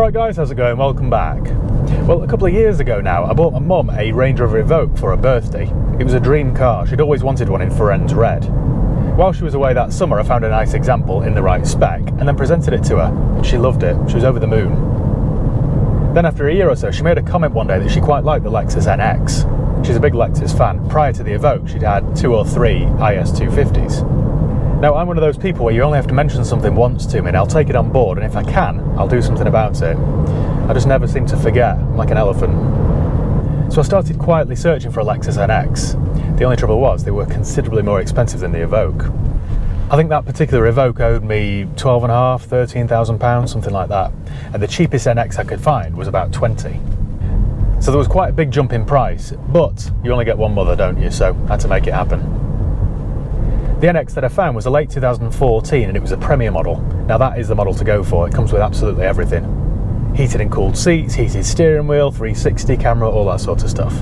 Alright guys, how's it going? Welcome back. Well, a couple of years ago now, I bought my mum a Range Rover Evoque for her birthday. It was a dream car. She'd always wanted one in Firenze Red. While she was away that summer, I found a nice example in the right spec and then presented it to her. She loved it. She was over the moon. Then after a year or so, she made a comment one day that she quite liked the Lexus NX. She's a big Lexus fan. Prior to the Evoque, she'd had 2 or 3 IS250s. Now, I'm one of those people where you only have to mention something once to me and I'll take it on board, and if I can, I'll do something about it. I just never seem to forget. I'm like an elephant. So I started quietly searching for a Lexus NX. The only trouble was they were considerably more expensive than the Evoque. I think that particular Evoque owed me £12,500, £13,000, something like that. And the cheapest NX I could find was about 20. So there was quite a big jump in price, but you only get one mother, don't you? So I had to make it happen. The NX that I found was a late 2014 and it was a Premier model. Now that is the model to go for. It comes with absolutely everything. Heated and cooled seats, heated steering wheel, 360 camera, all that sort of stuff.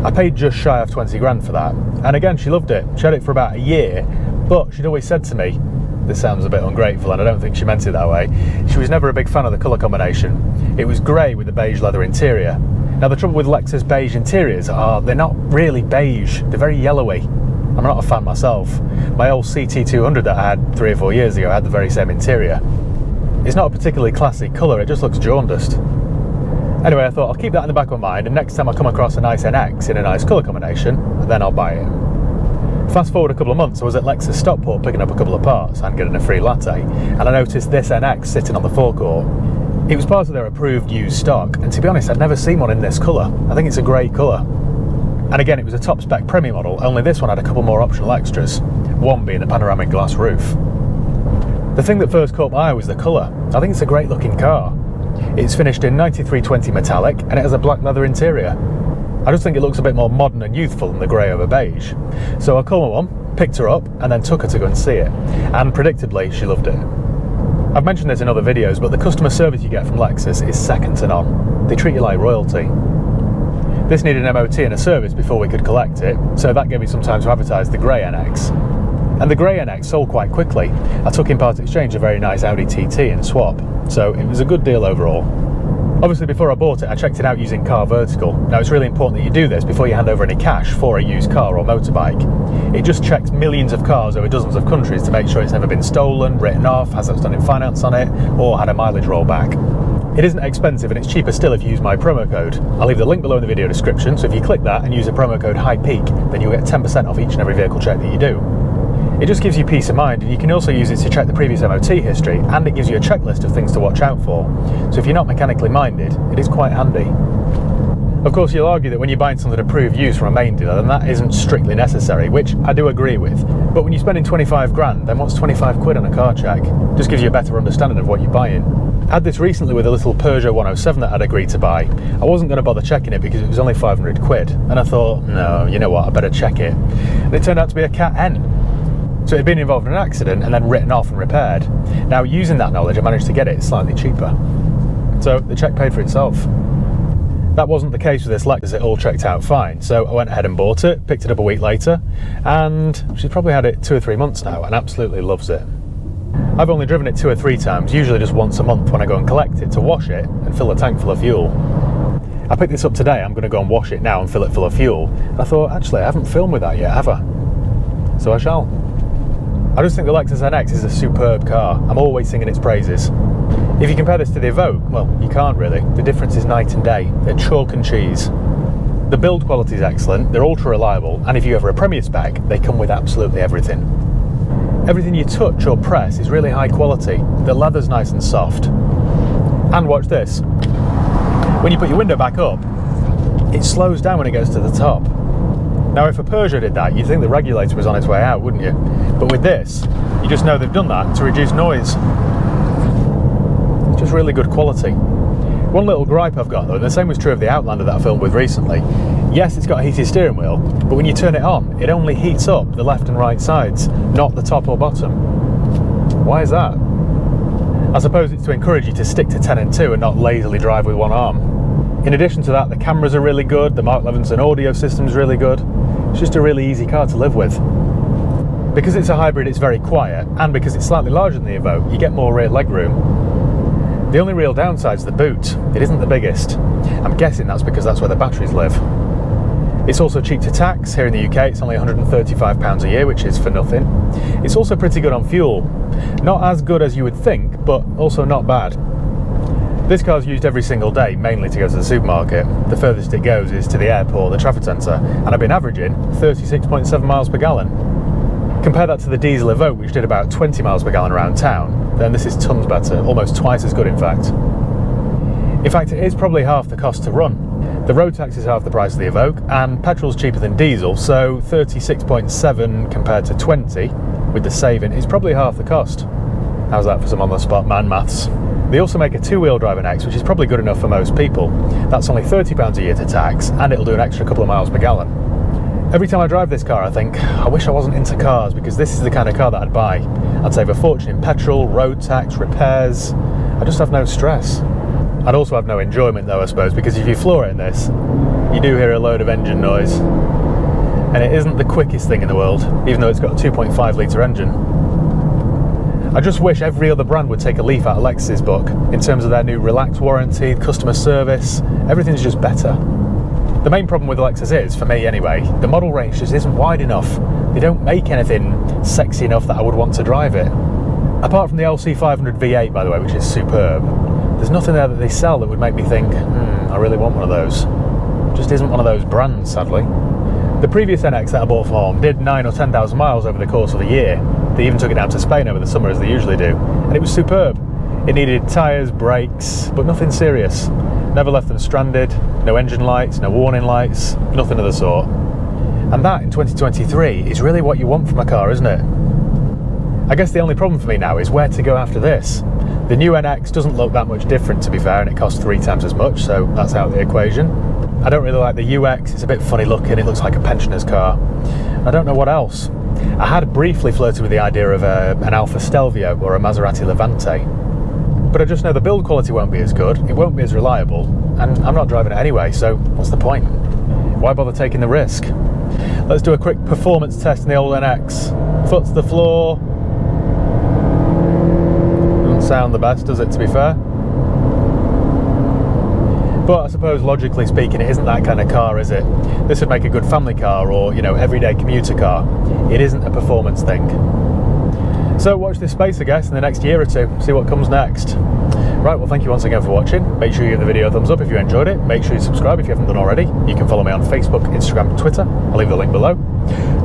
I paid just shy of 20 grand for that. And again, she loved it. She had it for about a year, but she'd always said to me, this sounds a bit ungrateful and I don't think she meant it that way, she was never a big fan of the colour combination. It was grey with a beige leather interior. Now the trouble with Lexus beige interiors are they're not really beige, they're very yellowy. I'm not a fan myself. My old CT200 that I had 3 or 4 years ago had the very same interior. It's not a particularly classy colour, it just looks jaundiced. Anyway, I thought I'll keep that in the back of my mind, and next time I come across a nice NX in a nice colour combination, then I'll buy it. Fast forward a couple of months, I was at Lexus Stockport picking up a couple of parts and getting a free latte, and I noticed this NX sitting on the forecourt. It was part of their approved used stock, and to be honest, I'd never seen one in this colour. I think it's a great colour. And again, it was a top spec Premier model, only this one had a couple more optional extras, one being a panoramic glass roof. The thing that first caught my eye was the colour. I think it's a great looking car. It's finished in 9320 metallic and it has a black leather interior. I just think it looks a bit more modern and youthful than the grey over beige. So I called my mum, picked her up and then took her to go and see it. And predictably, she loved it. I've mentioned this in other videos, but the customer service you get from Lexus is second to none. They treat you like royalty. This needed an MOT and a service before we could collect it, so that gave me some time to advertise the grey NX. And the grey NX sold quite quickly. I took in part exchange a very nice Audi TT in swap, so it was a good deal overall. Obviously before I bought it, I checked it out using Car Vertical. Now it's really important that you do this before you hand over any cash for a used car or motorbike. It just checks millions of cars over dozens of countries to make sure it's never been stolen, written off, has outstanding finance on it, or had a mileage rollback. It isn't expensive and it's cheaper still if you use my promo code. I'll leave the link below in the video description, so if you click that and use the promo code HIGHPEAK, then you'll get 10% off each and every vehicle check that you do. It just gives you peace of mind, and you can also use it to check the previous MOT history, and it gives you a checklist of things to watch out for. So if you're not mechanically minded, it is quite handy. Of course, you'll argue that when you're buying something approved use from a main dealer, then that isn't strictly necessary, which I do agree with. But when you're spending 25 grand, then what's 25 quid on a car check? Just gives you a better understanding of what you're buying. I had this recently with a little Peugeot 107 that I'd agreed to buy. I wasn't going to bother checking it because it was only 500 quid. And I thought, no, you know what, I better check it. And it turned out to be a Cat N. So it had been involved in an accident and then written off and repaired. Now, using that knowledge, I managed to get it slightly cheaper. So the check paid for itself. That wasn't the case with this Lexus, it all checked out fine. So I went ahead and bought it, picked it up a week later, and she's probably had it 2 or 3 months now and absolutely loves it. I've only driven it 2 or 3 times, usually just once a month when I go and collect it to wash it and fill the tank full of fuel. I picked this up today, I'm going to go and wash it now and fill it full of fuel. And I thought, actually, I haven't filmed with that yet, have I? So I shall. I just think the Lexus NX is a superb car. I'm always singing its praises. If you compare this to the Evoque, well, you can't really. The difference is night and day. They're chalk and cheese. The build quality is excellent, they're ultra reliable, and if you ever a Premier spec, they come with absolutely everything. Everything you touch or press is really high quality. The leather's nice and soft. And watch this. When you put your window back up, it slows down when it goes to the top. Now, if a Peugeot did that, you'd think the regulator was on its way out, wouldn't you? But with this, you just know they've done that to reduce noise. It's just really good quality. One little gripe I've got though, and the same was true of the Outlander that I filmed with recently. Yes, it's got a heated steering wheel, but when you turn it on, it only heats up the left and right sides, not the top or bottom. Why is that? I suppose it's to encourage you to stick to 10 and 2 and not lazily drive with one arm. In addition to that, the cameras are really good, the Mark Levinson audio system's really good. It's just a really easy car to live with. Because it's a hybrid, it's very quiet, and because it's slightly larger than the Evoque, you get more rear legroom. The only real downside is the boot. It isn't the biggest. I'm guessing that's because that's where the batteries live. It's also cheap to tax. Here in the UK it's only £135 a year, which is for nothing. It's also pretty good on fuel. Not as good as you would think, but also not bad. This car's used every single day, mainly to go to the supermarket. The furthest it goes is to the airport, the Trafford Centre, and I've been averaging 36.7 miles per gallon. Compare that to the diesel Evoque, which did about 20 miles per gallon around town, then this is tons better, almost twice as good in fact. In fact, it is probably half the cost to run. The road tax is half the price of the Evoque, and petrol's cheaper than diesel, so 36.7 compared to 20 with the saving is probably half the cost. How's that for some on-the-spot man maths? They also make a two-wheel drive NX, which is probably good enough for most people. That's only £30 a year to tax, and it'll do an extra couple of miles per gallon. Every time I drive this car I think, I wish I wasn't into cars, because this is the kind of car that I'd buy. I'd save a fortune in petrol, road tax, repairs. I just have no stress. I'd also have no enjoyment though, I suppose, because if you floor it in this, you do hear a load of engine noise. And it isn't the quickest thing in the world, even though it's got a 2.5 litre engine. I just wish every other brand would take a leaf out of Lexus's book in terms of their new relaxed warranty, customer service. Everything's just better. The main problem with Lexus is, for me anyway, the model range just isn't wide enough. They don't make anything sexy enough that I would want to drive it. Apart from the LC500 V8, by the way, which is superb, there's nothing there that they sell that would make me think, I really want one of those. Just isn't one of those brands, sadly. The previous NX that I bought from home did 9,000 or 10,000 miles over the course of the year. They even took it down to Spain over the summer, as they usually do, and it was superb. It needed tyres, brakes, but nothing serious. Never left them stranded, no engine lights, no warning lights, nothing of the sort. And that, in 2023, is really what you want from a car, isn't it? I guess the only problem for me now is where to go after this. The new NX doesn't look that much different, to be fair, and it costs 3 times as much, so that's out of the equation. I don't really like the UX, it's a bit funny looking, it looks like a pensioner's car. I don't know what else. I had briefly flirted with the idea of an Alfa Stelvio or a Maserati Levante, but I just know the build quality won't be as good, it won't be as reliable, and I'm not driving it anyway, so what's the point? Why bother taking the risk? Let's do a quick performance test in the old NX. Foot to the floor. Doesn't sound the best, does it, to be fair? But I suppose, logically speaking, it isn't that kind of car, is it? This would make a good family car or, everyday commuter car. It isn't a performance thing. So watch this space, I guess, in the next year or two, see what comes next. Right, well, thank you once again for watching. Make sure you give the video a thumbs up if you enjoyed it. Make sure you subscribe if you haven't done already. You can follow me on Facebook, Instagram, and Twitter. I'll leave the link below.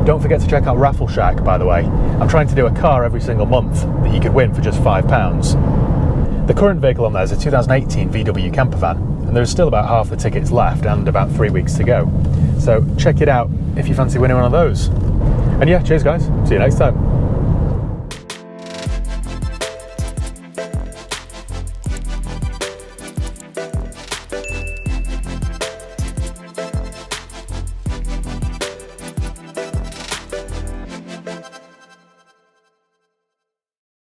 Don't forget to check out Raffle Shack, by the way. I'm trying to do a car every single month that you could win for just £5. The current vehicle on there is a 2018 VW camper van, and there's still about half the tickets left and about 3 weeks to go. So check it out if you fancy winning one of those. And yeah, cheers guys, see you next time.